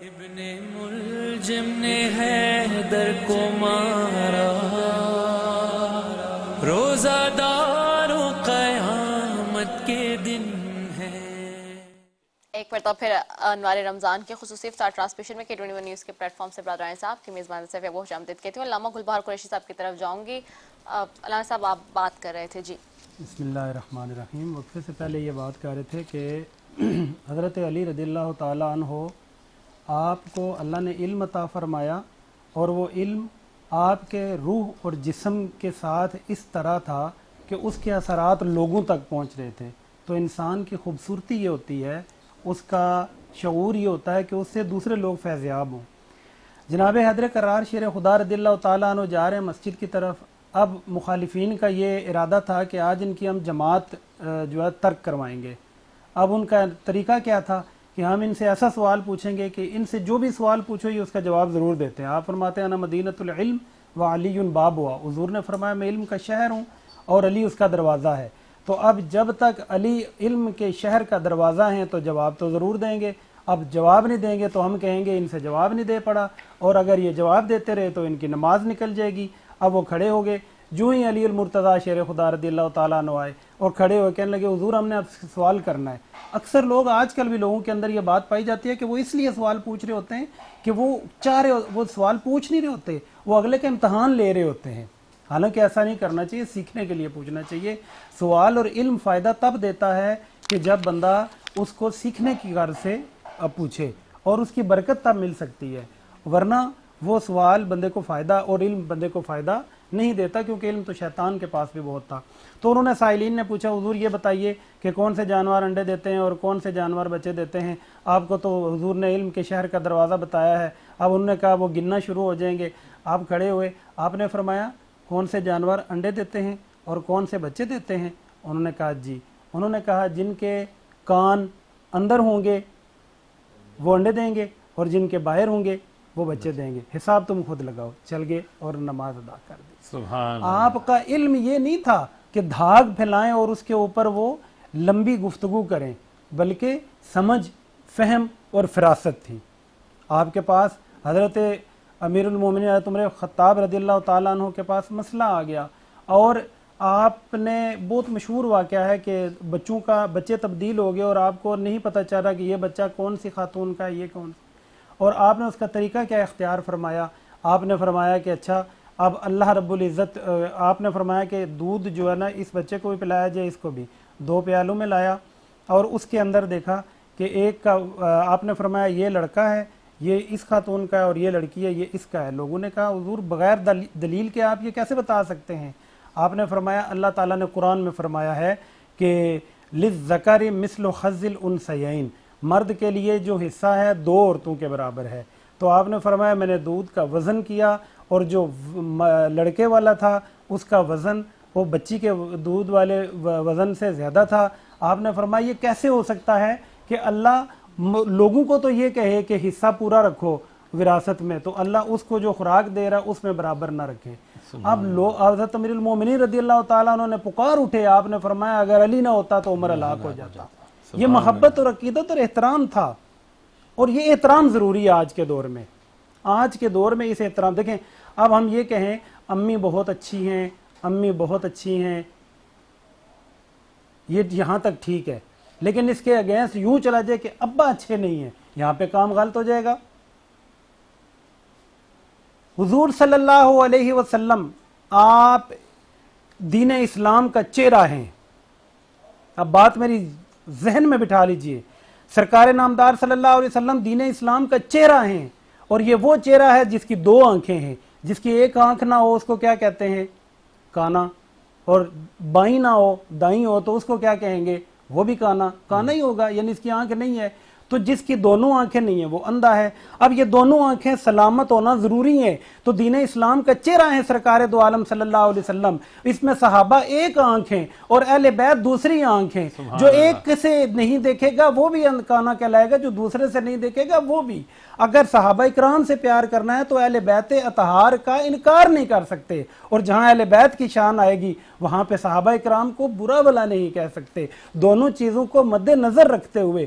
ابن ملجم نے حیدر کو مارا، روزہ دار و قیامت کے دن ہے۔ ایک مرتبہ پھر انوار رمضان کے خصوصی افطار ٹرانسمیشن میں K21 نیوز کے پلیٹ فارم سے برادران صاحب کی میزبان سے ابو حجامدید کہتی ہوں۔ علامہ گلبہار قریشی صاحب کی طرف جاؤں گی۔ علامہ صاحب آپ بات کر رہے تھے جی۔ بسم اللہ الرحمن الرحیم۔ وقفے سے پہلے یہ بات کر رہے تھے کہ حضرت علی رضی اللہ تعالیٰ عنہ آپ کو اللہ نے علم عطا فرمایا، اور وہ علم آپ کے روح اور جسم کے ساتھ اس طرح تھا کہ اس کے اثرات لوگوں تک پہنچ رہے تھے۔ تو انسان کی خوبصورتی یہ ہوتی ہے، اس کا شعور یہ ہوتا ہے کہ اس سے دوسرے لوگ فیض یاب ہوں۔ جناب حیدر کرار شیر خدا رضی اللہ تعالیٰ عنہ جا رہے ہیں مسجد کی طرف۔ اب مخالفین کا یہ ارادہ تھا کہ آج ان کی ہم جماعت جو ہے ترک کروائیں گے۔ اب ان کا طریقہ کیا تھا کہ ہم ان سے ایسا سوال پوچھیں گے کہ ان سے جو بھی سوال پوچھو یہ اس کا جواب ضرور دیتے ہیں۔ آپ فرماتے ہیں انا مدینۃ العلم و علی بابها، حضور نے فرمایا میں علم کا شہر ہوں اور علی اس کا دروازہ ہے۔ تو اب جب تک علی علم کے شہر کا دروازہ ہیں تو جواب تو ضرور دیں گے۔ اب جواب نہیں دیں گے تو ہم کہیں گے ان سے جواب نہیں دے پڑا، اور اگر یہ جواب دیتے رہے تو ان کی نماز نکل جائے گی۔ اب وہ کھڑے ہو گئے، جو ہی علی المرتضیٰ شیر خدا رضی اللہ تعالیٰ عنہ آئے اور کھڑے ہوئے کہنے لگے حضور ہم نے آپ سے سوال کرنا ہے۔ اکثر لوگ آج کل بھی لوگوں کے اندر یہ بات پائی جاتی ہے کہ وہ اس لیے سوال پوچھ رہے ہوتے ہیں کہ وہ وہ سوال پوچھ نہیں رہے ہوتے، وہ اگلے کا امتحان لے رہے ہوتے ہیں۔ حالانکہ ایسا نہیں کرنا چاہیے، سیکھنے کے لیے پوچھنا چاہیے۔ سوال اور علم فائدہ تب دیتا ہے کہ جب بندہ اس کو سیکھنے کی غرض سے پوچھے، اور اس کی برکت تب مل سکتی ہے، ورنہ وہ سوال بندے کو فائدہ اور علم بندے کو فائدہ نہیں دیتا، کیونکہ علم تو شیطان کے پاس بھی بہت تھا۔ تو انہوں نے سائلین نے پوچھا حضور یہ بتائیے کہ کون سے جانور انڈے دیتے ہیں اور کون سے جانور بچے دیتے ہیں؟ آپ کو تو حضور نے علم کے شہر کا دروازہ بتایا ہے۔ اب انہوں نے کہا وہ گننا شروع ہو جائیں گے۔ آپ کھڑے ہوئے، آپ نے فرمایا کون سے جانور انڈے دیتے ہیں اور کون سے بچے دیتے ہیں؟ انہوں نے کہا جی۔ انہوں نے کہا جن کے کان اندر ہوں گے وہ انڈے دیں گے، اور جن کے باہر ہوں گے وہ بچے دیں گے، حساب تم خود لگاؤ۔ چل گئے اور نماز ادا کر دی۔ سبحان آپ کا علم یہ نہیں تھا کہ دھاگ پھیلائیں اور اس کے اوپر وہ لمبی گفتگو کریں، بلکہ سمجھ، فہم اور فراست تھی آپ کے پاس۔ حضرت امیر المومنین حضرت عمر خطاب رضی اللہ تعالیٰ عنہ کے پاس مسئلہ آ گیا، اور آپ نے بہت مشہور واقعہ ہے کہ بچے تبدیل ہو گئے اور آپ کو نہیں پتہ چل رہا کہ یہ بچہ کون سی خاتون کا ہے، یہ کون سی، اور آپ نے اس کا طریقہ کیا اختیار فرمایا؟ آپ نے فرمایا کہ اچھا اب اللہ رب العزت، آپ نے فرمایا کہ دودھ جو ہے نا اس بچے کو بھی پلایا جائے، اس کو بھی 2 پیالوں میں لایا، اور اس کے اندر دیکھا کہ ایک کا آپ نے فرمایا یہ لڑکا ہے، یہ اس خاتون کا ہے، اور یہ لڑکی ہے، یہ اس کا ہے۔ لوگوں نے کہا حضور بغیر دلیل کے آپ یہ کیسے بتا سکتے ہیں؟ آپ نے فرمایا اللہ تعالیٰ نے قرآن میں فرمایا ہے کہ للذکر مثل حظ الانثیین، مرد کے لیے جو حصہ ہے 2 عورتوں کے برابر ہے۔ تو آپ نے فرمایا میں نے دودھ کا وزن کیا، اور جو لڑکے والا تھا اس کا وزن وہ بچی کے دودھ والے وزن سے زیادہ تھا۔ آپ نے فرمایا یہ کیسے ہو سکتا ہے کہ اللہ لوگوں کو تو یہ کہے کہ حصہ پورا رکھو وراثت میں، تو اللہ اس کو جو خوراک دے رہا ہے اس میں برابر نہ رکھے۔ اب حضرت امیر المومنین رضی اللہ تعالیٰ عنہ نے پکار اٹھے، آپ نے فرمایا اگر علی نہ ہوتا تو عمر ہلاک ہو جاتا۔ یہ محبت اور عقیدت اور احترام تھا، اور یہ احترام ضروری ہے آج کے دور میں۔ آج کے دور میں اس احترام، دیکھیں اب ہم یہ کہیں امی بہت اچھی ہیں، امی بہت اچھی ہیں، یہ یہاں تک ٹھیک ہے، لیکن اس کے اگینسٹ یوں چلا جائے کہ ابا اچھے نہیں ہیں، یہاں پہ کام غلط ہو جائے گا۔ حضور صلی اللہ علیہ وسلم آپ دین اسلام کا چہرہ ہیں۔ اب بات میری ذہن میں بٹھا لیجئے، سرکار نامدار صلی اللہ علیہ وسلم دین اسلام کا چہرہ ہیں، اور یہ وہ چہرہ ہے جس کی 2 آنکھیں ہیں۔ جس کی ایک آنکھ نہ ہو اس کو کیا کہتے ہیں؟ کانا، اور بائیں نہ ہو دائیں ہو تو اس کو کیا کہیں گے؟ وہ بھی کانا ہی ہوگا، یعنی اس کی آنکھ نہیں ہے۔ تو جس کی دونوں آنکھیں نہیں ہیں وہ اندھا ہے۔ اب یہ دونوں آنکھیں سلامت ہونا ضروری ہیں، تو دین اسلام کا چہرہ ہے سرکار دو عالم صلی اللہ علیہ وسلم۔ اس میں صحابہ ایک آنکھ ہیں اور اہل بیت دوسری آنکھ ہیں۔ جو ایک سے نہیں دیکھے گا وہ بھی کانا کہلائے گا، جو دوسرے سے نہیں دیکھے گا وہ بھی۔ اگر صحابہ اکرام سے پیار کرنا ہے تو اہل بیت اطہار کا انکار نہیں کر سکتے، اور جہاں اہل بیت کی شان آئے گی وہاں پہ صحابہ اکرام کو برا بھلا نہیں کہہ سکتے۔ دونوں چیزوں کو مد نظر رکھتے ہوئے